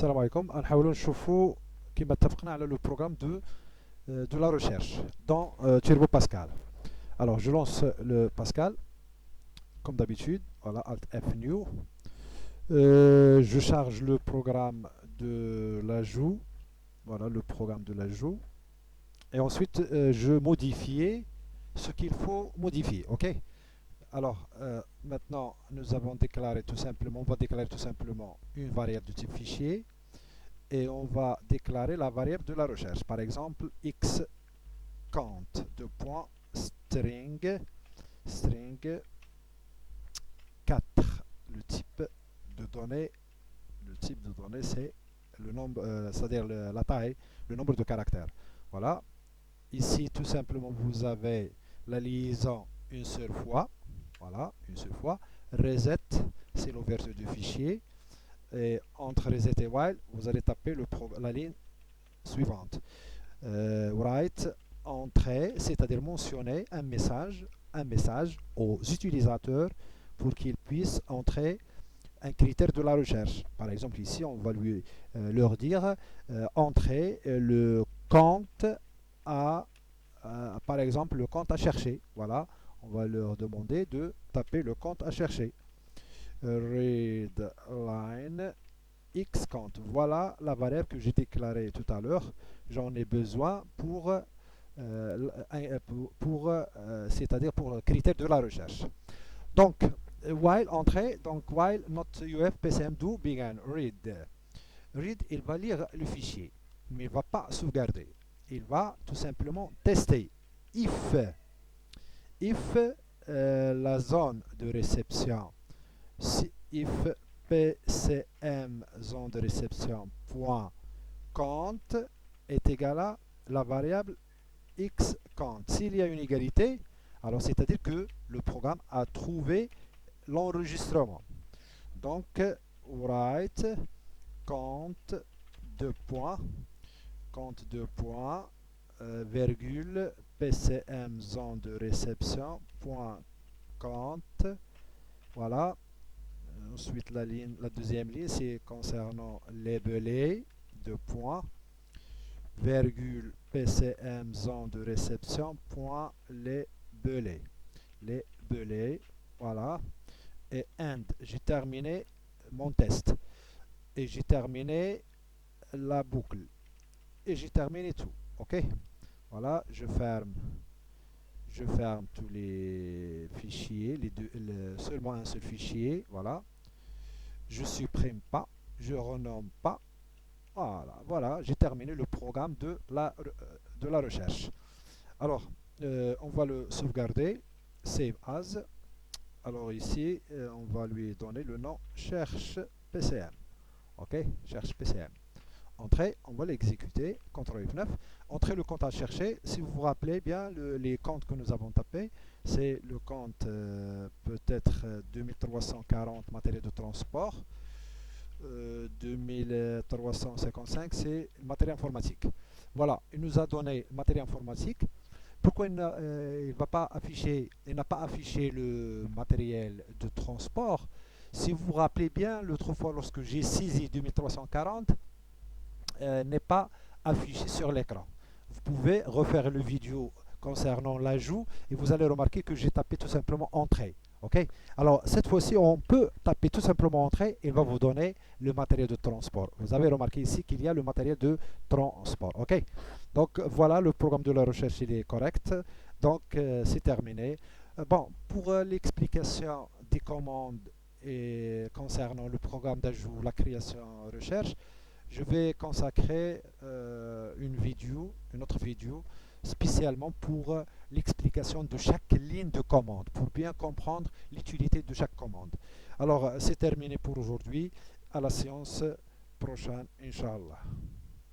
السلام عليكم. نحاولوا نشوفوا كما اتفقنا على le programme de la recherche dans Turbo Pascal. Alors je lance le Pascal comme d'habitude. Voilà, Alt F New. Je charge le programme de l'ajout. Voilà le programme de l'ajout. Et ensuite je modifie ce qu'il faut modifier. Ok. Alors maintenant nous avons déclaré tout simplement, on va déclarer tout simplement une variable de type fichier. Et on va déclarer la variable de la recherche. Par exemple, xCount de point string 4. Le type de données, c'est le nombre, c'est-à-dire la taille, le nombre de caractères. Voilà. Ici, tout simplement, vous avez la liaison une seule fois. Voilà, une seule fois. Reset, c'est l'ouverture du fichier. Et entre reset et while, vous allez taper la ligne suivante. Write, entrée, c'est-à-dire mentionner un message aux utilisateurs pour qu'ils puissent entrer un critère de la recherche. Par exemple, ici, on va leur dire entrer le compte par exemple, le compte à chercher. Voilà, on va leur demander de taper le compte à chercher. Readline xCount. Voilà la variable que j'ai déclarée tout à l'heure. J'en ai besoin c'est-à-dire pour le critère de la recherche. Donc, while entrée, donc while not uf pcm do begin read. Read, il va lire le fichier, mais il ne va pas sauvegarder. Il va tout simplement tester. If la zone de réception, if pcm zone de réception point count est égal à la variable xCount. S'il y a une égalité, alors c'est-à-dire que le programme a trouvé l'enregistrement. Donc, write count virgule pcm zone de réception point count. Voilà. Ensuite, la deuxième ligne, c'est concernant les belets, deux points, virgule pcm zone de réception point les belets. Les belets, voilà. Et end, j'ai terminé mon test. Et j'ai terminé la boucle. Et j'ai terminé tout. Ok. Voilà, je ferme tous les fichiers, seulement un seul fichier. Voilà. Je supprime pas, je renomme pas. Voilà, j'ai terminé le programme de la recherche. Alors, on va le sauvegarder, save as. Alors ici, on va lui donner le nom cherche PCM. Ok, cherche PCM. Entrée, on va l'exécuter, CTRL F9. Entrez le compte à chercher. Si vous vous rappelez bien, les comptes que nous avons tapés, c'est le compte peut-être 2340 matériel de transport. 2355, c'est le matériel informatique. Voilà, il nous a donné le matériel informatique. Pourquoi il n'a pas affiché le matériel de transport? Si vous vous rappelez bien, l'autre fois, lorsque j'ai saisi 2340, n'est pas affiché sur l'écran. Vous pouvez refaire le vidéo concernant l'ajout et vous allez remarquer que j'ai tapé tout simplement entrée. Ok. Alors cette fois-ci, on peut taper tout simplement entrée et il va vous donner le matériel de transport. Vous avez remarqué ici qu'il y a le matériel de transport. Ok. Donc voilà, le programme de la recherche il est correct. Donc c'est terminé. Bon, pour l'explication des commandes et concernant le programme d'ajout, la création recherche, je vais consacrer une autre vidéo spécialement pour l'explication de chaque ligne de commande, pour bien comprendre l'utilité de chaque commande. Alors, c'est terminé pour aujourd'hui. À la séance prochaine, Inch'Allah.